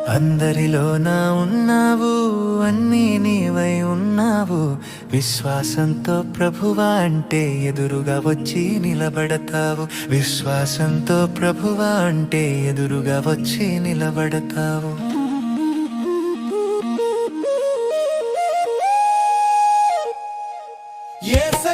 అందరిలోన ఉన్నావు, అన్నీ నీవై ఉన్నావు. విశ్వాసంతో ప్రభువా అంటే ఎదురుగా వచ్చి నిలబడతావు. విశ్వాసంతో ప్రభువా అంటే ఎదురుగా వచ్చి నిలబడతావు. Yes.